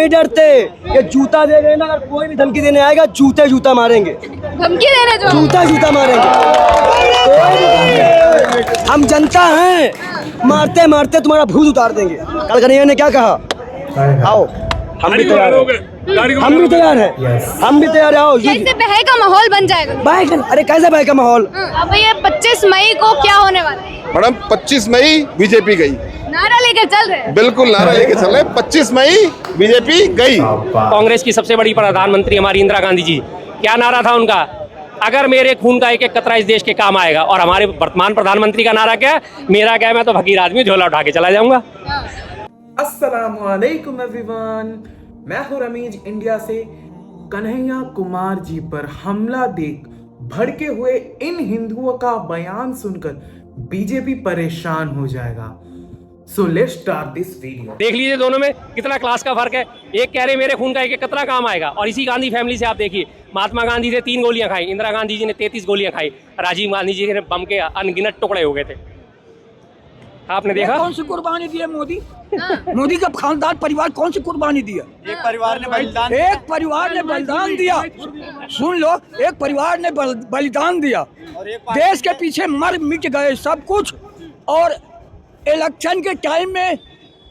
नहीं डरते, ये जूता दे रहे ना, अगर कोई भी धमकी देने आएगा जूता मारेंगे, धमकी देने जो जूता मारेंगे। हम जनता हैं, मारते मारते तुम्हारा भूत उतार देंगे। कल कन्हैया ने क्या कहा, आओ हम भी तैयार हैं, हम भी तैयार हैं, आओ। कैसे बहस का माहौल बन जाएगा? अरे कैसे बहस का माहौल? अब ये 25 मई को क्या होने वाला है? मैडम 25 मई बीजेपी गई, नारा लेकर चल रहे हैं। बिल्कुल नारा लेके चल रहे। 25 मई बीजेपी गई। कांग्रेस की सबसे बड़ी प्रधानमंत्री हमारी इंदिरा गांधी जी, क्या नारा था उनका, अगर मेरे खून का एक एक कतरा इस देश के काम आएगा। और हमारे वर्तमान प्रधानमंत्री का नारा क्या है, मेरा क्या, मैं तो फकीर आदमी, झोला उठा के चला जाऊंगा। अस्सलामुअलैकुम एवरीवन, मैं हूं रमीज इंडिया से। कन्हैया कुमार जी पर हमला देख भड़के हुए इन हिंदुओं का बयान सुनकर बीजेपी परेशान हो जाएगा। So let's start this video. देख लीजिए दोनों में कितना क्लास का फर्क है। एक कह रहे मेरे खून का एक एक कतरा काम आएगा, और इसी गांधी फैमिली से आप देखिए, महात्मा गांधी से 3 गोलियां खाई, इंदिरा गांधी जी ने 33 गोलियां खाई, राजीव गांधी जी ने बम के अनगिनत टुकड़े हो गए थे। आपने देखा कौन सी कुर्बानी दी है मोदी? मोदी का खानदान परिवार कौन सी कुर्बानी दी है? एक परिवार ने बलिदान दिया। सुन लो, एक परिवार ने बलिदान दिया, देश के पीछे मर मिट गए सब कुछ। और इलेक्शन के टाइम में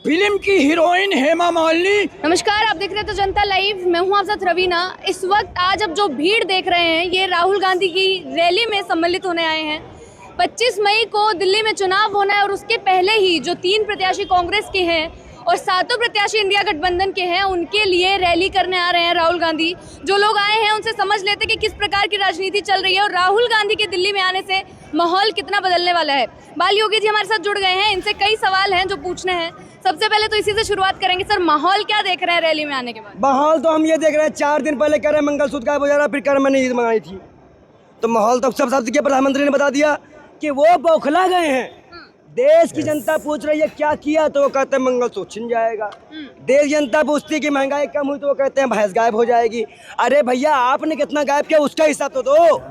फिल्म की हीरोइन हेमा मालिनी। नमस्कार, आप देख रहे हैं तो जनता लाइव, मैं हूं आप साथ रवीना। इस वक्त आज अब जो भीड़ देख रहे हैं, ये राहुल गांधी की रैली में सम्मिलित होने आए हैं। 25 मई को दिल्ली में चुनाव होना है, और उसके पहले ही जो 3 प्रत्याशी कांग्रेस के हैं और 7 प्रत्याशी इंडिया गठबंधन के हैं, उनके लिए रैली करने आ रहे हैं राहुल गांधी। जो लोग आए हैं उनसे समझ लेते कि किस प्रकार की राजनीति चल रही है, और राहुल गांधी के दिल्ली में आने से माहौल कितना बदलने वाला है। बाल योगी जी हमारे साथ जुड़ गए हैं, इनसे कई सवाल हैं जो पूछने हैं। सबसे पहले तो इसी से शुरुआत करेंगे। सर, माहौल क्या देख रहे हैं रैली में आने के बाद? माहौल तो हम ये देख रहे हैं, 4 दिन पहले कह रहे हैं मंगलसूत्र गायब हो जा रहा, फिर कह रहे मैंने ईद मंगाई थी। तो माहौल तो सब के प्रधानमंत्री ने बता दिया कि वो बौखला गए हैं। देश की जनता पूछ रही है क्या किया, तो वो कहते हैं मंगलसूत्र छिन जाएगा। देश जनता पूछती है कि महंगाई कम हुई, तो वो कहते हैं भैंस गायब हो जाएगी। अरे भैया, आपने कितना गायब किया उसका हिसाब तो दो।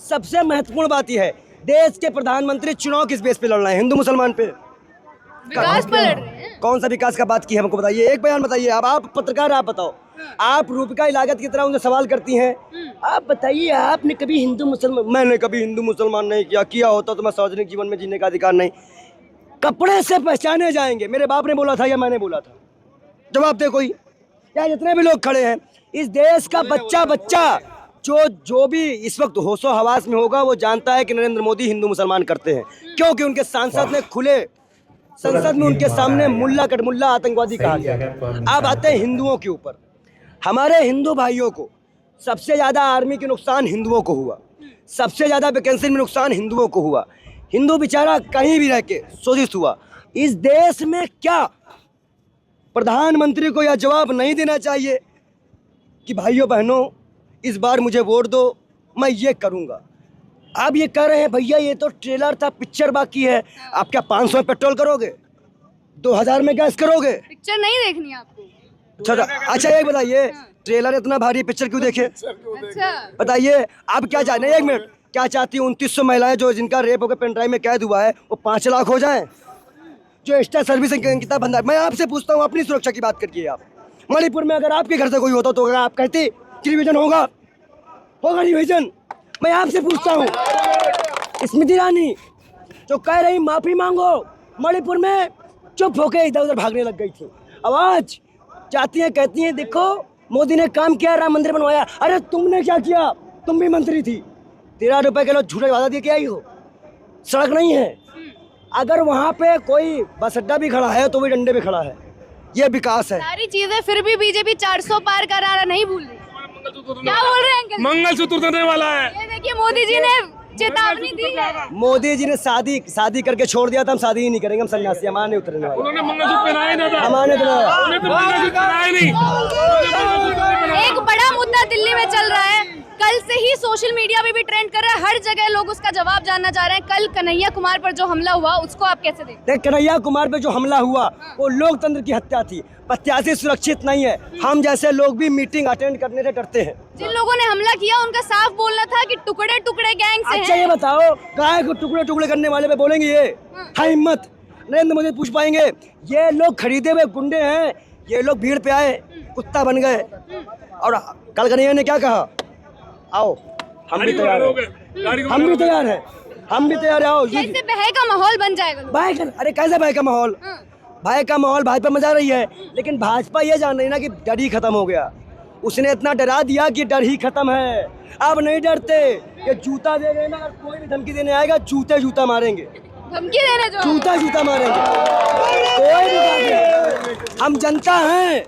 सबसे महत्वपूर्ण बात यह है, देश के प्रधानमंत्री चुनाव किस बेस पे लड़ रहे हैं? हिंदू मुसलमान पे? विकास पर लड़ रहे हैं। कौन सा विकास का बात की है, हमको बताइए, एक बयान बताइए। अब आप पत्रकार, आप बताओ, आप रूपका लागत की तरह उनसे सवाल करती हैं। आप बताइए, आपने कभी हिंदू मुसलमान? मैंने कभी हिंदू मुसलमान नहीं किया होता तो मैं सार्वजनिक जीवन में जीने का अधिकार नहीं। कपड़े से पहचाने जाएंगे, मेरे बाप ने बोला था या मैंने बोला था? जवाब दे कोई। या जितने भी लोग खड़े हैं, इस देश का बच्चा जो भी इस वक्त होशो हवास में होगा, वो जानता है कि नरेंद्र मोदी हिंदू मुसलमान करते हैं, क्योंकि उनके सांसद ने खुले संसद में उनके सामने मुल्ला कटमुल्ला आतंकवादी कहा गया। अब आते हैं हिंदुओं के ऊपर। हमारे हिंदू भाइयों को सबसे ज़्यादा आर्मी के नुकसान हिंदुओं को हुआ, सबसे ज़्यादा वैकेंसी में नुकसान हिंदुओं को हुआ। हिंदू बेचारा कहीं भी रह के शोषित हुआ। इस देश में क्या प्रधानमंत्री को यह जवाब नहीं देना चाहिए कि भाइयों बहनों, इस बार मुझे वोट दो, मैं ये करूँगा? आप ये कह रहे हैं भैया ये तो ट्रेलर था, पिक्चर बाकी है। आप क्या 500 में पेट्रोल करोगे, 2000 में गैस करोगे? पिक्चर नहीं देखनी आपको? अच्छा एक बताइए, ट्रेलर इतना भारी, पिक्चर क्यों देखे? अच्छा बताइए आप क्या चाहते हैं? 1 मिनट, क्या चाहती है 2900 महिलाएं जो जिनका रेप होकर पेन ड्राइव में कैद हुआ है, वो 5 लाख हो जाएं? जो एक्स्ट्रा सर्विस कितना बंदा? मैं आपसे पूछता हूँ, अपनी सुरक्षा की बात करिए आप। मणिपुर में अगर आपके घर से कोई होता तो अगर आप कहते रिविजन होगा रिविजन? मैं आपसे पूछता हूँ, स्मृति ईरानी जो कह रही माफी मांगो, मणिपुर में चुप होके इधर उधर भागने लग गई थी। आवाज चाहती हैं, कहती हैं देखो मोदी ने काम किया, राम मंदिर बनवाया। अरे तुमने क्या किया? तुम भी मंत्री थी, 13 रुपए किलो झूठा वादा दे के आई हो। सड़क नहीं है। अगर वहाँ पे कोई बस अड्डा भी खड़ा है तो भी डंडे पे खड़ा है। ये विकास है। सारी चीजें, फिर भी बीजेपी 400 पार का नारा नहीं भूल रही। क्या बोल रहे हैं अंकल? मंगलसूत्र देने वाला है। ये देखिए, मोदी जी ने चेतावनी दी है। मोदी जी ने शादी करके छोड़ दिया था, हम शादी ही नहीं करेंगे, हम सन्यासी, हमारे नहीं उतरने वाले। उन्होंने मंगलसूत्र पहनाया नहीं था, हमारे एक बड़ा मुद्दा दिल्ली में चल रहा है, कल से ही सोशल मीडिया पे भी ट्रेंड कर रहा है, हर जगह लोग उसका जवाब जानना चाह रहे हैं। कल कन्हैया कुमार पर जो हमला हुआ, उसको आप कैसे देखते हैं? कन्हैया कुमार पे जो हमला हुआ वो लोकतंत्र की हत्या थी। प्रत्याशी सुरक्षित नहीं है। हम जैसे लोग भी मीटिंग अटेंड करने से डरते हैं। जिन लोगों ने हमला किया उनका साफ बोलना था कि टुकड़े टुकड़े गैंग से अच्छा हैं। ये बताओ, गाय को टुकड़े टुकड़े करने वाले पे बोलेंगे ये है हिम्मत? नरेंद्र मोदी पूछ पाएंगे? ये लोग खरीदे हुए गुंडे हैं, ये लोग भीड़ पे आए, कुत्ता बन गए। और कल कन्हैया ने क्या कहा, आओ हम भी तैयार हैं, हम भी तैयार हैं, हम भी तैयार हैं, आओ। कैसे बहय का माहौल बन जाएगा लोग? भाई अरे कैसे भाई का माहौल, भाई का माहौल, भाजपा मजा रही है, लेकिन भाजपा ये जान रही ना कि डर ही खत्म हो गया। उसने इतना डरा दिया कि डर ही खत्म है, अब नहीं डरते। ये जूता दे गए ना, अगर कोई भी धमकी देने आएगा जूता मारेंगे, धमकी देने जो जूता मारेंगे, कोई भी बात नहीं। हम जनता हैं,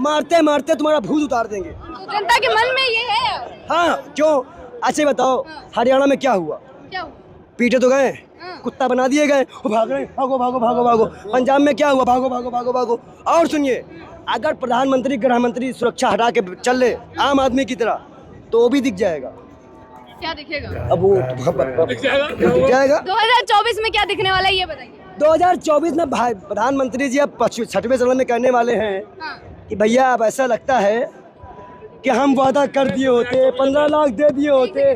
मारते मारते तुम्हारा भूत उतार देंगे। तो जनता के मन में ये है। हाँ क्यों, अच्छा बताओ हरियाणा में क्या हुआ, क्या हुआ? पीटे तो गए, कुत्ता बना दिए गए, वो भाग रहे, भागो भागो भागो भागो। पंजाब में क्या हुआ, भागो भागो भागो भागो। और सुनिए, अगर प्रधानमंत्री गृह मंत्री सुरक्षा हटा के चल ले आम आदमी की तरह, तो वो भी दिख जाएगा। क्या दिखेगा? अब वो दिख जाएगा। 2024 में क्या दिखने वाला है ये बताइए। 2024 में प्रधानमंत्री जी अब 6वें चरण में कहने वाले हैं हाँ। कि भैया अब ऐसा लगता है कि हम वादा कर दिए होते, 15 लाख दे दिए होते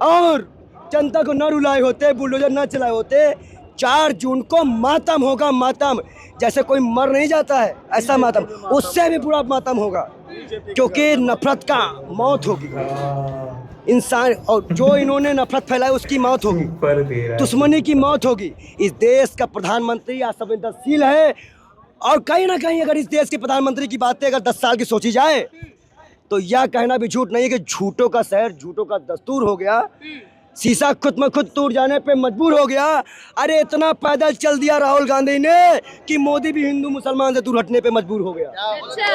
और जनता को न रुलाए होते, बुलडोजर न चलाए होते। 4 जून को मातम होगा, मातम। जैसे कोई मर नहीं जाता है ऐसा मातम, उससे भी बुरा मातम होगा, क्योंकि नफरत का मौत होगी इंसान, और जो इन्होंने नफरत फैलाई उसकी मौत होगी, दुश्मनी की मौत होगी। इस देश का प्रधानमंत्री असंवेदनशील है, और कहीं ना कहीं अगर इस देश के प्रधानमंत्री की बातें अगर 10 साल की सोची जाए तो यह कहना भी झूठ नहीं है कि झूठों का शहर, झूठों का दस्तूर हो गया। शीशा खुद में खुद टूट जाने पे मजबूर हो गया। अरे इतना पैदल चल दिया राहुल गांधी ने कि मोदी भी हिंदू मुसलमान से दूर हटने पे मजबूर हो गया। अच्छा,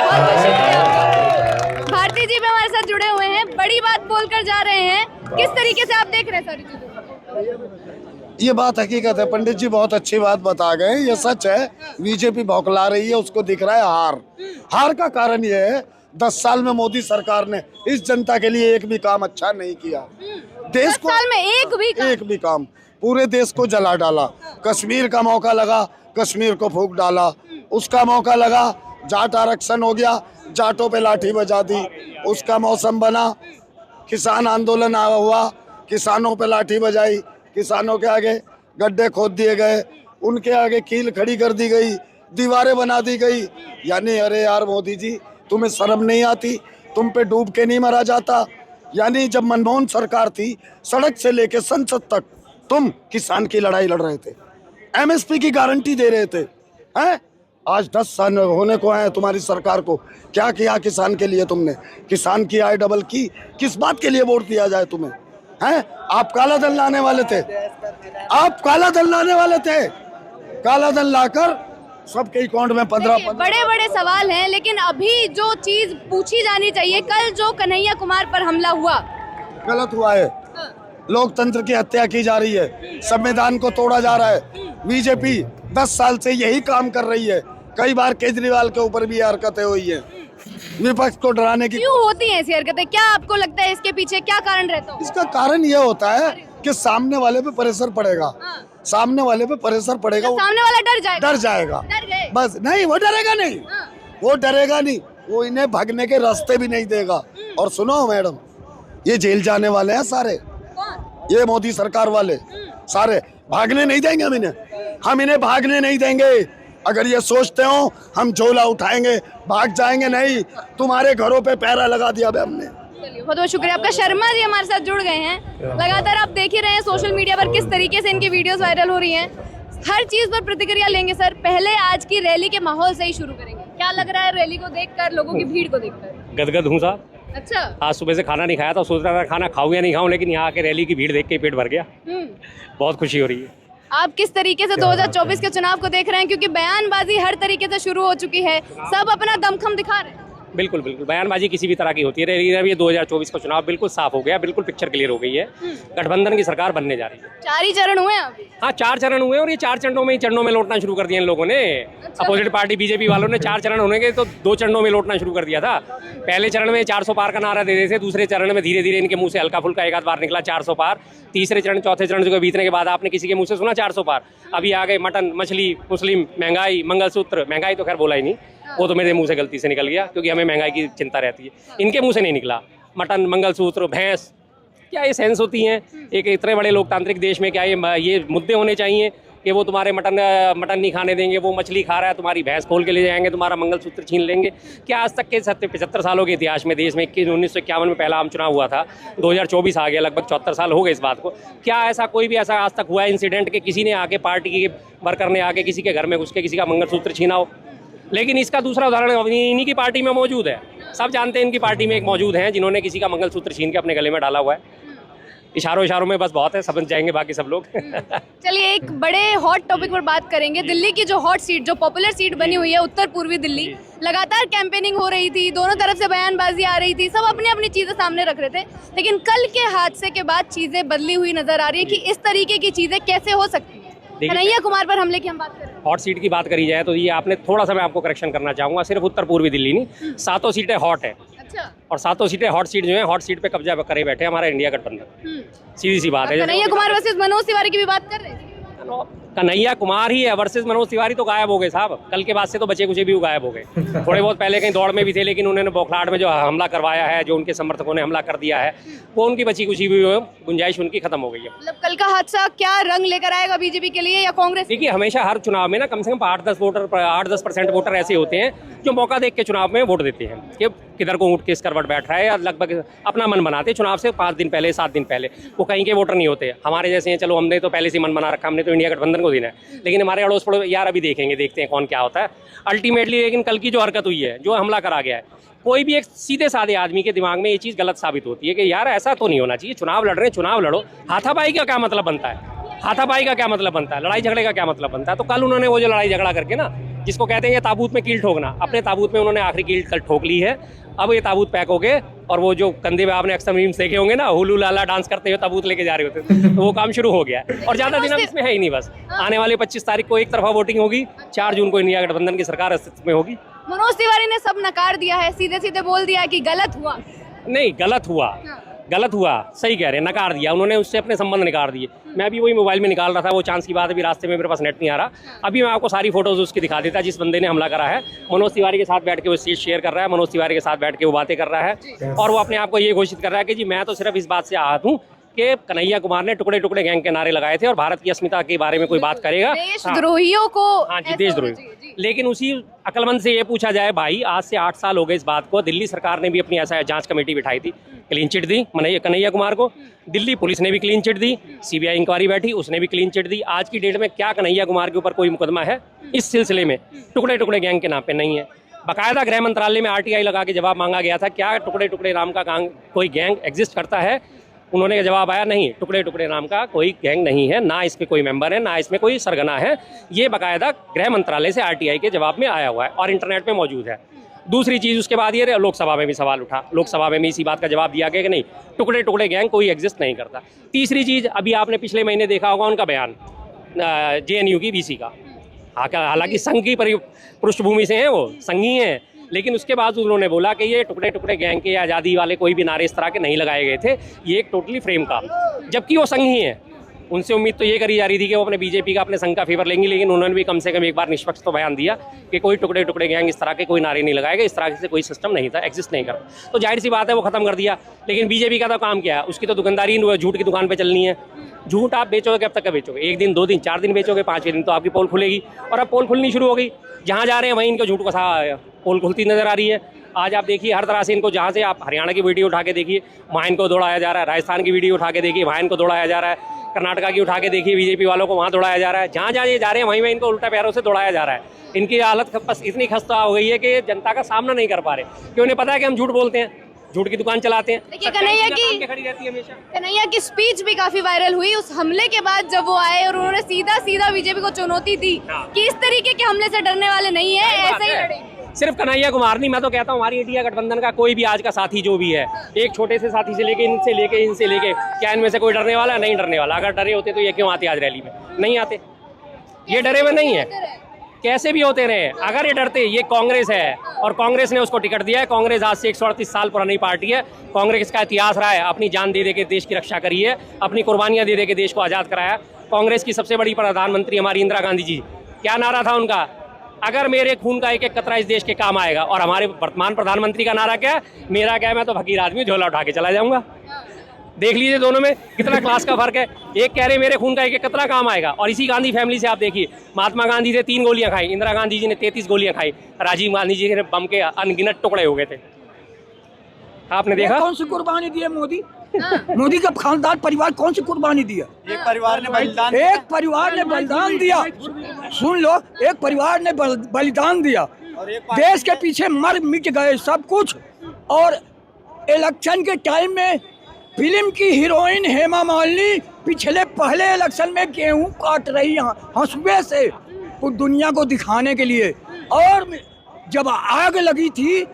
बहुत बहुत शुक्रिया। भारती जी भी हमारे साथ जुड़े हुए हैं, बड़ी बात बोलकर जा रहे हैं। किस तरीके से आप देख रहे हैं सारी चीजों? ये बात हकीकत है, पंडित जी बहुत अच्छी बात बता गए, ये सच है। बीजेपी बौखला रही है, उसको दिख रहा है हार का कारण ये है 10 साल में मोदी सरकार ने इस जनता के लिए एक भी काम अच्छा नहीं किया। देश 10 साल में एक भी काम पूरे देश को जला डाला। कश्मीर का मौका लगा, कश्मीर को फूंक डाला। उसका मौका लगा, जाट आरक्षण हो गया, जाटों पे लाठी बजा दी। उसका मौसम बना, किसान आंदोलन हुआ, किसानों पे लाठी बजाई, किसानों के आगे गड्ढे खोद दिए गए, उनके आगे कील खड़ी कर दी गई, दीवारें बना दी गई। यानी अरे यार मोदी जी, तुम्हें शर्म नहीं आती? तुम पे डूब के नहीं मरा जाता? यानी जब मनमोहन सरकार थी, सड़क से लेके संसद तक तुम किसान की लड़ाई लड़ रहे थे, एमएसपी की गारंटी दे रहे थे, हैं? आज 10 साल होने को है तुम्हारी सरकार को, क्या किया किसान के लिए तुमने? किसान की आय डबल की, किस बात के लिए वोट दिया जाए तुम्हें? हैं? आप काला धन लाने वाले थे, आप काला धन लाने वाले थे। काला धन लाकर सबके अकाउंट में 15 बड़े बड़े सवाल हैं, लेकिन अभी जो चीज पूछी जानी चाहिए, कल जो कन्हैया कुमार पर हमला हुआ गलत हुआ है। लोकतंत्र की हत्या की जा रही है, संविधान को तोड़ा जा रहा है। बीजेपी 10 साल से यही काम कर रही है। कई बार केजरीवाल के ऊपर भी हरकतें हुई है, विपक्ष को डराने की। क्यों होती हैं ऐसी हरकतें? क्या आपको लगता है इसके पीछे क्या कारण रहता है? इसका कारण यह होता है कि सामने वाले पे प्रेशर पड़ेगा, सामने वाले पे प्रेशर पड़ेगा, सामने वाला डर जाएगा। बस नहीं, वो डरेगा नहीं, वो डरेगा नहीं, वो इन्हें भागने के रास्ते भी नहीं देगा। और सुनो मैडम, ये जेल जाने वाले हैं सारे, ये मोदी सरकार वाले सारे भागने नहीं देंगे हम इन्हें भागने नहीं देंगे। अगर ये सोचते हो हम झोला उठाएंगे भाग जाएंगे, नहीं, तुम्हारे घरों पे पैरा लगा दिया हमने। बहुत बहुत शुक्रिया आपका। शर्मा जी हमारे साथ जुड़ गए हैं। लगातार आप देख ही रहे हैं सोशल मीडिया पर किस तरीके से इनकी वीडियोस वायरल हो रही हैं। हर चीज पर प्रतिक्रिया लेंगे सर। पहले आज की रैली के माहौल से ही शुरू करेंगे। क्या लग रहा है रैली को देखकर, लोगों की भीड़ को देखकर? गदगद हूँ साहब। अच्छा, आज सुबह से खाना नहीं खाया था, सोच रहा था खाना खाऊं या नहीं खाऊं, लेकिन यहाँ आके रैली की भीड़ देख के पेट भर गया। बहुत खुशी हो रही है। आप किस तरीके से 2024 के चुनाव को देख रहे हैं? क्योंकि बयानबाजी हर तरीके से शुरू हो चुकी है, सब अपना दमखम दिखा रहे हैं। बिल्कुल बिल्कुल, बयानबाजी किसी भी तरह की होती है। ये 2024 का चुनाव बिल्कुल साफ हो गया, बिल्कुल पिक्चर क्लियर हो गई है। गठबंधन की सरकार बनने जा रही है। 4 ही चरण हुए हैं अभी। हाँ, 4 चरण हुए और ये 4 चरणों में लौटना शुरू कर दिया इन लोगों ने। अपोजिट पार्टी बीजेपी वालों ने 4 चरण होने के तो 2 चरणों में लौटना शुरू कर दिया था। पहले चरण में 400 पार का नारा दे देते थे, दूसरे चरण में धीरे धीरे इनके मुंह से हल्का फुल्का एक आध बार निकला 400 पार। तीसरे चरण, चौथे चरण जो बीतने के बाद आपने किसी के मुंह से सुना 400 पार? अभी आ गए मटन, मछली, मुस्लिम, महंगाई, मंगलसूत्र। महंगाई तो खैर बोला ही नहीं, वो तो मेरे मुंह से गलती से निकल गया, क्योंकि हमें महंगाई की चिंता रहती है। इनके मुंह से नहीं निकला। मटन, मंगलसूत्र, भैंस, क्या ये सेंस होती हैं? एक इतने बड़े लोकतांत्रिक देश में क्या ये मुद्दे होने चाहिए? कि वो तुम्हारे मटन नहीं खाने देंगे, वो मछली खा रहा है, तुम्हारी भैंस खोल के ले जाएंगे, तुम्हारा मंगलसूत्र छीन लेंगे। क्या आज तक के 75 सालों के इतिहास में देश में 1951 में पहला आम चुनाव हुआ था, 2024 आ गया, लगभग 74 साल हो गए इस बात को। क्या ऐसा कोई भी ऐसा आज तक हुआ है इंसिडेंट कि किसी ने आके पार्टी के वर्कर ने आके किसी के घर में घुस के किसी का मंगलसूत्र छीना हो? लेकिन इसका दूसरा उदाहरण इन्हीं की पार्टी में मौजूद है। सब जानते हैं इनकी पार्टी में एक मौजूद हैं जिन्होंने किसी का मंगलसूत्र छीन के अपने गले में डाला हुआ है। इशारों में बस बहुत है, समझ जाएंगे बाकी सब लोग। चलिए एक बड़े हॉट टॉपिक पर बात करेंगे। दिल्ली की जो हॉट सीट, जो पॉपुलर सीट बनी हुई है उत्तर पूर्वी दिल्ली, लगातार कैंपेनिंग हो रही थी, दोनों तरफ से बयानबाजी आ रही थी, सब अपनी अपनी चीज़ें सामने रख रहे थे। लेकिन कल के हादसे के बाद चीज़ें बदली हुई नजर आ रही है कि इस तरीके की चीज़ें कैसे हो सकती है। कन्हैया कुमार पर हमले की हम बात कर रहे हैं। हॉट सीट की बात करी जाए तो ये आपने थोड़ा सा, मैं आपको करेक्शन करना चाहूँगा, सिर्फ उत्तर पूर्वी दिल्ली नहीं, 7 सीटें हॉट है। अच्छा। और 7 सीटें हॉट सीट जो है, हॉट सीट पे कब्जा करे बैठे हमारा इंडिया गठबंधन। सीधी सी बात है। कन्हैया कुमार वर्सेस मनोज तिवारी की भी बात कर रहे हैं। कन्हैया कुमार ही है वर्सेस मनोज तिवारी, तो गायब हो गए साहब। कल के बाद से तो बचे कुछ भी गायब हो गए। थोड़े बहुत पहले कहीं दौड़ में भी थे, लेकिन उन्होंने बौखलाहट में जो हमला करवाया है, जो उनके समर्थकों ने हमला कर दिया है, वो उनकी बची कुछ भी गुंजाइश उनकी खत्म हो गई है। मतलब कल का हादसा क्या रंग लेकर आएगा बीजेपी के लिए या कांग्रेस? देखिए, हमेशा हर चुनाव में ना कम से कम 8-10% वोटर ऐसे होते हैं जो मौका देख के चुनाव में वोट देते हैं कि किधर को ऊँट किस करवट बैठ रहा है, या लगभग अपना मन बनाते हैं चुनाव से 5 दिन पहले 7 दिन पहले। वो कहीं के वोटर नहीं होते हमारे जैसे हैं। चलो हमने तो पहले से मन बना रखा, हमने तो इंडिया गठबंधन को देना है, लेकिन हमारे अड़ोस पड़ोस यार अभी देखते हैं कौन क्या होता है अल्टीमेटली। लेकिन कल की जो हरकत हुई है, जो हमला करा गया है, कोई भी एक सीधे साधे आदमी के दिमाग में ये चीज़ गलत साबित होती है कि यार ऐसा तो नहीं होना चाहिए। चुनाव लड़ रहे हैं, चुनाव लड़ो। हाथापाई का क्या मतलब बनता है? हाथापाई का क्या मतलब बनता है? लड़ाई झगड़े का क्या मतलब बनता है? तो कल उन्होंने वो जो लड़ाई झगड़ा करके ना, जिसको कहते हैं ये ताबूत में कील ठोकना, अपने ताबूत में उन्होंने आखिरी कील कल ठोक ली है। अब ये ताबूत पैक हो गए, और वो जो कंधे पे आपने अक्सर मीम्स देखे होंगे ना, हुलू लाला डांस करते हुए ताबूत लेके जा रहे होते, तो वो काम शुरू हो गया है। और ज़्यादा दिन अब इसमें है ही नहीं। बस आने वाले 25 तारीख को एक तरफा वोटिंग होगी, 4 जून को इंडिया गठबंधन की सरकार अस्तित्व में होगी। मनोज तिवारी ने सब नकार दिया है, सीधे सीधे बोल दिया कि गलत हुआ। नहीं, गलत हुआ, सही कह रहे हैं, नकार दिया उन्होंने, उससे अपने संबंध निकाल दिए। मैं अभी वही मोबाइल में निकाल रहा था, वो चांस की बात, अभी रास्ते में मेरे पास नेट नहीं आ रहा। अभी मैं आपको सारी फोटोज उसकी दिखा देता जिस बंदे ने हमला करा है। मनोज तिवारी के साथ बैठ के वो सीट शेयर कर रहा है, मनोज तिवारी के साथ बैठ के वो बातें कर रहा है, और वो अपने आप को ये घोषित कर रहा है कि जी मैं तो सिर्फ इस बात से आहत हूँ कि कन्हैया कुमार ने टुकड़े टुकड़े गैंग के नारे लगाए थे और भारत की अस्मिता के बारे में कोई बात करेगा, देशद्रोहियों को। हाँ जी, देशद्रोही। लेकिन उसी अक्लमंद से ये पूछा जाए, भाई आज से 8 साल हो गए इस बात को। दिल्ली सरकार ने भी अपनी ऐसा जांच कमेटी बिठाई थी, क्लीन चिट दी कन्हैया कुमार को। दिल्ली पुलिस ने भी क्लीन चिट दी, सीबीआई इंक्वायरी बैठी, उसने भी क्लीन चिट दी। आज की डेट में क्या कन्हैया कुमार के ऊपर कोई मुकदमा है इस सिलसिले में? टुकड़े टुकड़े गैंग के नाम पे नहीं है। बाकायदा गृह मंत्रालय में RTI लगा के जवाब मांगा गया था, क्या टुकड़े टुकड़े नाम का कोई गैंग एग्जिस्ट करता है? उन्होंने जवाब आया, नहीं, टुकड़े टुकड़े नाम का कोई गैंग नहीं है, ना इसमें कोई मेंबर है, ना इसमें कोई सरगना है। ये बाकायदा गृह मंत्रालय से RTI के जवाब में आया हुआ है और इंटरनेट पे मौजूद है। दूसरी चीज़, उसके बाद ये लोकसभा में भी सवाल उठा, लोकसभा में भी इसी बात का जवाब दिया गया कि नहीं, टुकड़े टुकड़े गैंग कोई एग्जिस्ट नहीं करता। तीसरी चीज़, अभी आपने पिछले महीने देखा होगा उनका बयान JNU की BC का, हालांकि संघ की पृष्ठभूमि से हैं, वो संघी हैं, लेकिन उसके बाद उन्होंने बोला कि ये टुकड़े टुकड़े गैंग के या आज़ादी वाले कोई भी नारे इस तरह के नहीं लगाए गए थे, ये एक टोटली फ्रेम का, जबकि वो संघी हैं। उनसे उम्मीद तो ये करी जा रही थी कि वो अपने बीजेपी का, अपने संघ का फेवर लेंगी, लेकिन उन्होंने भी कम से कम एक बार निष्पक्ष तो बयान दिया कि कोई टुकड़े टुकड़े गैंग इस तरह के कोई नारे नहीं लगाए गए, इस तरह से कोई सिस्टम नहीं था, एग्जिस्ट नहीं करता। तो जाहिर सी बात है वो खत्म कर दिया। लेकिन बीजेपी का तो काम क्या है, उसकी तो दुकानदारी झूठ की दुकान पर चलनी है। झूठ आप बेचोगे, कब तक बेचोगे? 1 दिन, 2 दिन, 4 दिन बेचोगे, 5वें दिन तो आपकी पोल खुलेगी। और अब पोल खुलनी शुरू हो गई, जहाँ जा रहे हैं वहीं इनको झूठ का पोल खुलती नजर आ रही है। आज आप देखिए हर तरह से इनको, जहाँ से आप हरियाणा की वीडियो उठा के देखिए वहाँ इनको दौड़ाया जा रहा है, राजस्थान की वीडियो उठा के देखिए वहाँ इनको दौड़ाया जा रहा है, कर्नाटका की उठा के देखिए बीजेपी वालों को वहाँ दौड़ाया जा रहा है। जहाँ जहाँ ये जा रहे हैं वहीं वहीं इनको उल्टा पैरों से दौड़ाया जा रहा है। इनकी हालत बस इतनी खस्ता हो गई है कि जनता का सामना नहीं कर पा रहे, क्योंकि उन्हें पता है कि हम झूठ बोलते हैं, झूठ की दुकान चलाते हैं। देखिए कन्हैया की स्पीच भी काफी वायरल हुई उस हमले के बाद, जब वो आए और उन्होंने सीधा बीजेपी को चुनौती दी कि इस तरीके के हमले से डरने वाले नहीं है, ऐसे ही लड़ेंगे। सिर्फ कन्हैया कुमार नहीं, मैं तो कहता हूँ हमारी इंडिया गठबंधन का कोई भी आज का साथी जो भी है, एक छोटे से साथी से लेके इनसे लेके क्या इनमें से कोई डरने वाला? नहीं डरने वाला। अगर डरे होते तो ये क्यों आते आज रैली में? नहीं आते, ये डरे हुए नहीं है, कैसे भी होते रहे। अगर ये डरते, ये कांग्रेस है और कांग्रेस ने उसको टिकट दिया है। कांग्रेस आज से 138 साल पुरानी पार्टी है। कांग्रेस का इतिहास रहा है, अपनी जान दे दे के देश की रक्षा करी है, अपनी कुर्बानियां दे दे के देश को आज़ाद कराया। कांग्रेस की सबसे बड़ी प्रधानमंत्री हमारी इंदिरा गांधी जी, क्या नारा था उनका? अगर मेरे खून का एक एक कतरा इस देश के काम आएगा। और हमारे वर्तमान प्रधानमंत्री का नारा क्या है? मेरा क्या है, मैं तो फकीर आदमी, झोला उठा के चला जाऊंगा। देख लीजिए दोनों में कितना क्लास का फर्क है। एक कह रहे मेरे खून का एक कितना काम आएगा, और इसी गांधी फैमिली से आप देखिए, महात्मा गांधी ने 3 गोलियां खाई, इंदिरा गांधी जी ने 33 गोलियां खाई, राजीव गांधी जी ने बम के अनगिनत टुकड़े हो गए थे। आपने देखा कौन सी कुर्बानी दी है मोदी? मोदी का खानदान परिवार कौन सी कुर्बानी दिया? एक परिवार ने बलिदान दिया। सुन लो, एक परिवार ने बलिदान दिया, देश के पीछे मर मिट गए सब कुछ। और इलेक्शन के टाइम में फिल्म की हीरोइन हेमा मालिनी पहले इलेक्शन में गेहूं काट रही हंसुए से दुनिया को दिखाने के लिए। और जब आग लगी थी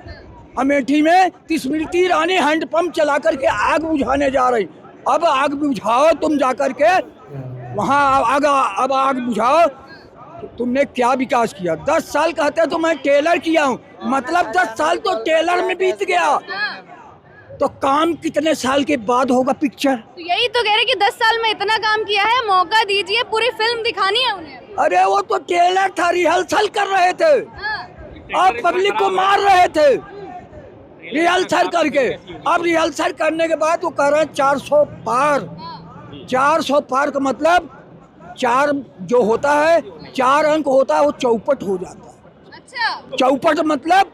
अमेठी में, स्मृति ईरानी हैंडपंप चला करके आग बुझाने जा रही। अब आग बुझाओ तुम जाकर के वहाँ, अब आग बुझाओ। तुमने क्या विकास किया? 10 साल कहते तो मैं टेलर किया हूँ, मतलब 10 साल तो टेलर में बीत गया, तो काम कितने साल के बाद होगा पिक्चर? तो यही तो कह रहे कि 10 साल में इतना काम किया है, मौका दीजिए, पूरी फिल्म दिखानी है उन्हें। अरे वो तो टेलर था, रिहर्सल कर रहे थे, अब पब्लिक को मार रहे थे रिहर्सल करके। अब रिहर्सल करने के बाद वो कह रहे हैं 400 पार। 400 पार का मतलब 4 जो होता है, 4 अंक होता है, वो चौपट हो जाता है। अच्छा, चौपट मतलब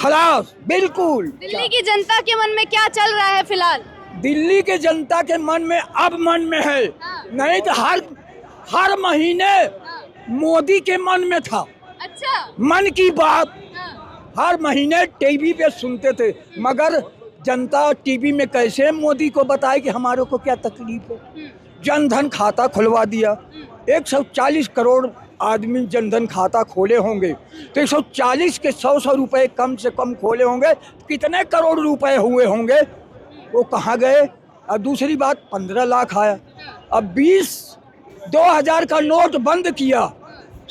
खलास, बिल्कुल। दिल्ली की जनता के मन में क्या चल रहा है फिलहाल? दिल्ली के जनता के मन में अब मन में है, नहीं तो हर महीने मोदी के मन में था। अच्छा, मन की बात हर महीने टीवी पे सुनते थे, मगर जनता टीवी में कैसे मोदी को बताए कि हमारे को क्या तकलीफ है। जनधन खाता खुलवा दिया, 140 करोड़ आदमी जनधन खाता खोले होंगे, तो 140 के 100 रुपए कम से कम खोले होंगे, कितने करोड़ रुपए हुए होंगे, वो कहाँ गए? और दूसरी बात, 15 लाख आया। अब 2000 का नोट बंद किया,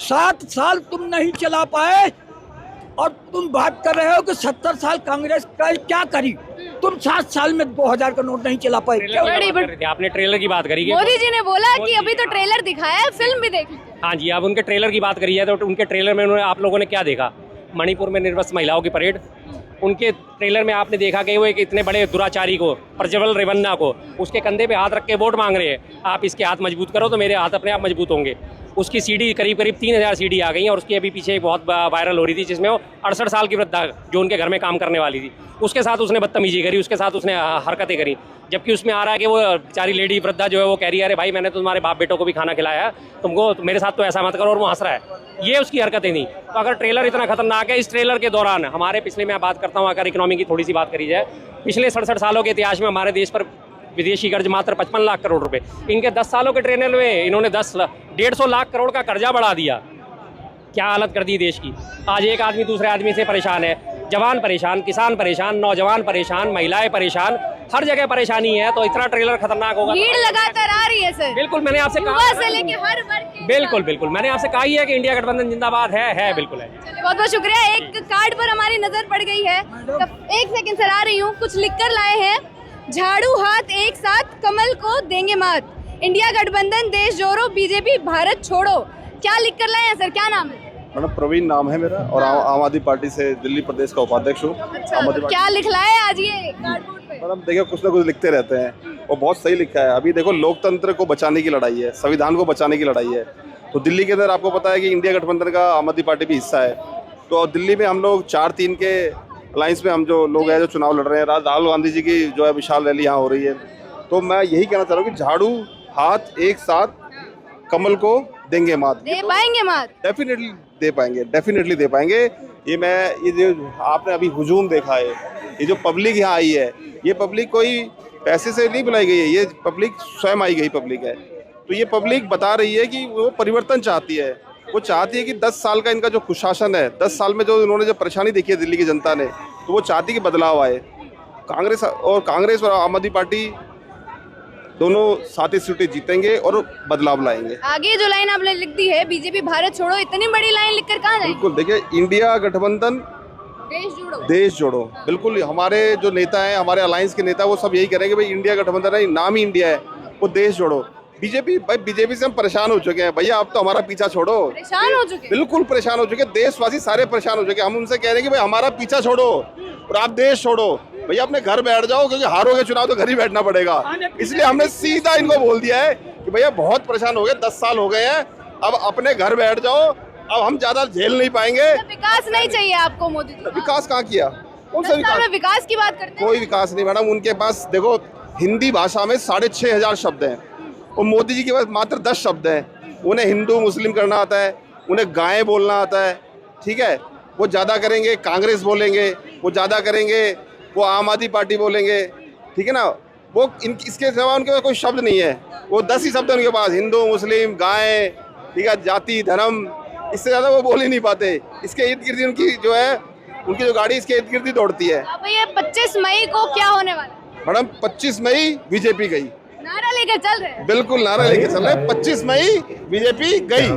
7 साल तुम नहीं चला पाए, और तुम बात कर रहे हो कि 70 साल कांग्रेस का क्या करी? तुम 7 साल में 2000 का नोट नहीं चला पाए। आपने ट्रेलर की बात करी, मोदी जी ने बोला कि अभी तो ट्रेलर दिखाया है, फिल्म भी देख लीजिए। हाँ जी, आप उनके ट्रेलर की बात करी है तो उनके ट्रेलर में उन्होंने, आप लोगों ने क्या देखा? मणिपुर में निर्वस्त्र महिलाओं की परेड। उनके ट्रेलर में आपने देखा कि वो एक इतने बड़े दुराचारी को, प्रज्वल रेवन्ना को, उसके कंधे पे हाथ रख के वोट मांग रहे हैं, आप इसके हाथ मजबूत करो तो मेरे हाथ अपने आप मजबूत होंगे। उसकी सीडी करीब 3000 सीडी आ गई हैं, और उसकी अभी पीछे एक बहुत वायरल हो रही थी, जिसमें वो 68 साल की वृद्धा जो उनके घर में काम करने वाली थी, उसके साथ उसने बदतमीजी करी, उसके साथ उसने हरकतें करी। जबकि उसमें आ रहा है कि वो बेचारी लेडी वृद्धा जो है वो कह रही है, अरे भाई मैंने तो तुम्हारे बाप बेटों को भी खाना खिलाया है, तुमको मेरे साथ तो ऐसा मत करो, और वो हंस रहा है। ये उसकी हरकतें थी। तो अगर ट्रेलर इतना खतरनाक है, इस ट्रेलर के दौरान हमारे पिछले, मैं बात करता हूँ अगर इकोनॉमी की थोड़ी सी बात करी जाए, पिछले 67 सालों के इतिहास में हमारे देश पर विदेशी कर्ज मात्र 55 लाख करोड़ रुपए। इनके 10 सालों के ट्रेलर में इन्होंने 150 लाख करोड़ का कर्जा बढ़ा दिया। क्या हालत कर दी देश की। आज एक आदमी दूसरे आदमी से परेशान है, जवान परेशान, किसान परेशान, नौजवान परेशान, महिलाएं परेशान, हर जगह परेशानी है। तो इतना ट्रेलर खतरनाक होगा। भीड़ लगातार आ रही है सर। बिल्कुल, मैंने आपसे युवा कहा से लेके हर वर्ग के। बिल्कुल मैंने आपसे कहा ही है कि इंडिया गठबंधन जिंदाबाद है बिल्कुल है। चलिए, बहुत बहुत शुक्रिया। एक कार्ड पर हमारी नजर पड़ गई है, एक सेकंड सर, आ रही हूँ। कुछ लिख कर लाए हैं, झाड़ू हाथ एक साथ कमल को देंगे मात, इंडिया गठबंधन देश जोड़ो, बीजेपी भारत छोड़ो। क्या लिख कर लाए हैं सर, क्या नाम है? मैडम प्रवीण नाम है मेरा, और आम आदमी पार्टी से दिल्ली प्रदेश का उपाध्यक्ष हूँ। अच्छा, तो क्या लिख लाए आज ये कार्डबोर्ड पे? मैडम देखिए, कुछ ना कुछ लिखते रहते हैं, और बहुत सही लिखा है। अभी देखो, लोकतंत्र को बचाने की लड़ाई है, संविधान को बचाने की लड़ाई है। तो दिल्ली के अंदर आपको पता है कि इंडिया गठबंधन का आम आदमी पार्टी भी हिस्सा है। तो दिल्ली में हम लोग 4-3 के अलायंस में हम जो लोग हैं जो चुनाव लड़ रहे हैं, राहुल गांधी जी की जो है विशाल रैली यहाँ हो रही है। तो मैं यही कहना चाह रहा हूँ कि झाड़ू हाथ एक साथ कमल को देंगे मात। दे पाएंगे मात? डेफिनेटली दे पाएंगे, डेफिनेटली दे पाएंगे। ये जो आपने अभी हुजूम देखा है, ये जो पब्लिक यहाँ आई है, ये पब्लिक कोई पैसे से नहीं बुलाई गई है, ये पब्लिक स्वयं आई गई पब्लिक है। तो ये पब्लिक बता रही है कि वो परिवर्तन चाहती है। वो चाहती है कि 10 साल का इनका जो कुशासन है, 10 साल में जो इन्होंने जो परेशानी देखी है दिल्ली की जनता ने, तो वो चाहती है कि बदलाव आए। कांग्रेस और आम आदमी पार्टी दोनों साथ सीटें जीतेंगे और बदलाव लाएंगे। आगे जो लाइन आपने लिख दी है, बीजेपी भारत छोड़ो, इतनी बड़ी लाइन लिखकर कहाँ जाएंगे? बिल्कुल, देखिए, इंडिया गठबंधन देश जोड़ो। बिल्कुल, हमारे जो नेता हैं, हमारे अलायंस के नेता, वो सब यही करेंगे, भाई इंडिया गठबंधन है, नाम ही इंडिया है, वो देश जोड़ो। बीजेपी से हम परेशान हो चुके हैं भैया, आप तो हमारा पीछा छोड़ो। परेशान हो चुके? बिल्कुल परेशान हो चुके, देशवासी सारे परेशान हो चुके। हम उनसे कह रहे हैं कि भाई हमारा पीछा छोड़ो और आप देश छोड़ो। भैया अपने घर बैठ जाओ, क्योंकि हारोगे चुनाव तो घर ही बैठना पड़ेगा। इसलिए हमने सीधा इनको बोल दिया है कि भैया बहुत परेशान हो गए, 10 साल हो गए हैं, अब अपने घर बैठ जाओ, अब हम ज्यादा झेल नहीं पाएंगे। विकास नहीं चाहिए आपको मोदी जी? विकास कहाँ किया? कौन सा 10 साल में विकास की बात करते हैं? कोई विकास नहीं मैडम। उनके पास देखो हिंदी भाषा में 6,500 शब्द हैं और मोदी जी के पास मात्र 10 शब्द हैं। उन्हें हिंदू मुस्लिम करना आता है, उन्हें गायें बोलना आता है, ठीक है। वो ज़्यादा करेंगे कांग्रेस बोलेंगे, वो ज़्यादा करेंगे वो आम आदमी पार्टी बोलेंगे, ठीक है ना। वो इसके सिवा उनके पास कोई शब्द नहीं है। वो 10 ही शब्द हैं उनके पास, हिंदू मुस्लिम गायें, ठीक है, जाति धर्म, इससे ज़्यादा वो बोल ही नहीं पाते। इसके इर्द गिर्द उनकी जो है, उनकी जो गाड़ी इसके इर्द गिर्द ही दौड़ती है। अब ये 25 मई को क्या होने वाला है? मैडम 25 मई बीजेपी गई, नारा लेकर चल रहे हैं? बिल्कुल नारा लेके चल रहे हैं। 25 मई बीजेपी गई,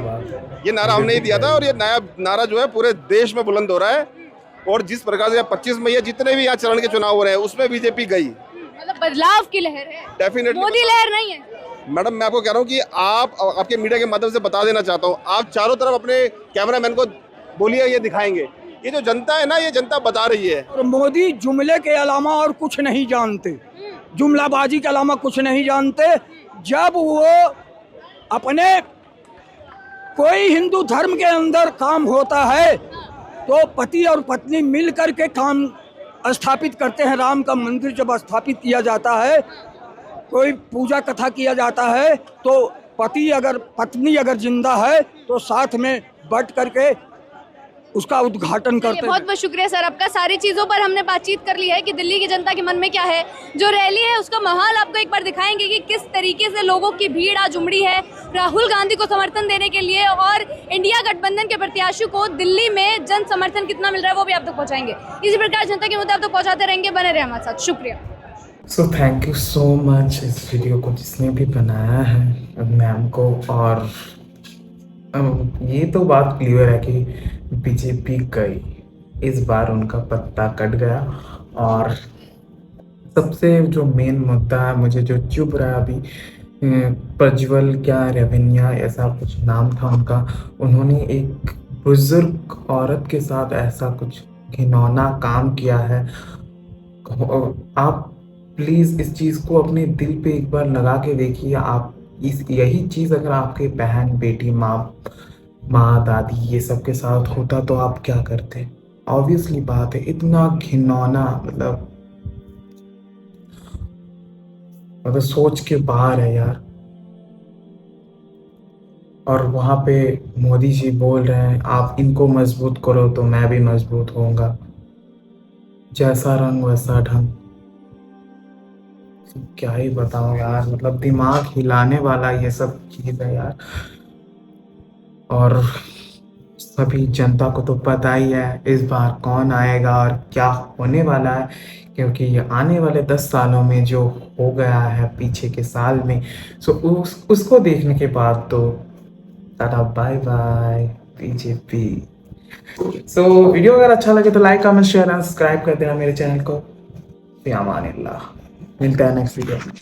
ये नारा हमने ही दिया था और ये नया नारा जो है पूरे देश में बुलंद हो रहा है। और जिस प्रकार से 25 मई जितने भी यहाँ चरण के चुनाव हो रहे हैं उसमें बीजेपी गई। मतलब बदलाव की लहर है, डेफिनेटली मोदी लहर नहीं है। मैडम मैं आपको कह रहा हूँ कि आपके मीडिया के माध्यम से बता देना चाहता हूँ, आप चारों तरफ अपने कैमरामैन को बोलिए, ये दिखाएंगे। ये जो जनता है ना, ये जनता बता रही है। और मोदी जुमले के अलावा और कुछ नहीं जानते, जुमलाबाजी के अलावा कुछ नहीं जानते। जब वो अपने कोई हिंदू धर्म के अंदर काम होता है तो पति और पत्नी मिल कर के काम स्थापित करते हैं। राम का मंदिर जब स्थापित किया जाता है, कोई पूजा कथा किया जाता है, तो पत्नी अगर जिंदा है तो साथ में बट करके उसका उद्घाटन करते हैं। बहुत बहुत शुक्रिया सर आपका। सारी चीज़ों पर हमने बातचीत कर ली है कि दिल्ली की जनता के मन में क्या है। जो रैली है उसका माहौल आपको एक बार दिखाएंगे कि किस तरीके से लोगों की भीड़ आज उमड़ी है राहुल गांधी को समर्थन देने के लिए, और इंडिया गठबंधन के प्रत्याशी को दिल्ली में जन समर्थन कितना मिल रहा है वो भी आप तक पहुँचाएंगे। इसी प्रकार जनता के मुद्दे आप तक पहुँचाते रहेंगे, बने रहे हमारे साथ। शुक्रिया। So thank you so much इस वीडियो को जिसने भी बनाया है मैम को। और ये तो बात क्लियर है कि बीजेपी गई, इस बार उनका पत्ता कट गया। और सबसे जो मेन मुद्दा है, मुझे जो चुभ रहा है अभी, प्रज्वल क्या रेवन्या ऐसा कुछ नाम था उनका, उन्होंने एक बुजुर्ग औरत के साथ ऐसा कुछ घिनौना काम किया है। आप प्लीज़ इस चीज़ को अपने दिल पे एक बार लगा के देखिए। आप यही चीज़ अगर आपके बहन बेटी माँ दादी ये सब के साथ होता तो आप क्या करते? ऑब्वियसली बात है, इतना घिनौना, मतलब सोच के बाहर है यार। और वहाँ पे मोदी जी बोल रहे हैं आप इनको मजबूत करो तो मैं भी मजबूत होऊंगा, जैसा रंग वैसा ढंग। क्या ही बताऊं यार, मतलब दिमाग हिलाने वाला ये सब चीज़ है यार। और सभी जनता को तो पता ही है इस बार कौन आएगा और क्या होने वाला है, क्योंकि ये आने वाले 10 सालों में जो हो गया है पीछे के साल में, सो उसको देखने के बाद तो tata bye bye BJP. So video अगर अच्छा लगे तो like comment share and subscribe कर देना मेरे चैनल को। फिर अमान अल्लाह, मिलता है नेक्स्ट वीडियो में।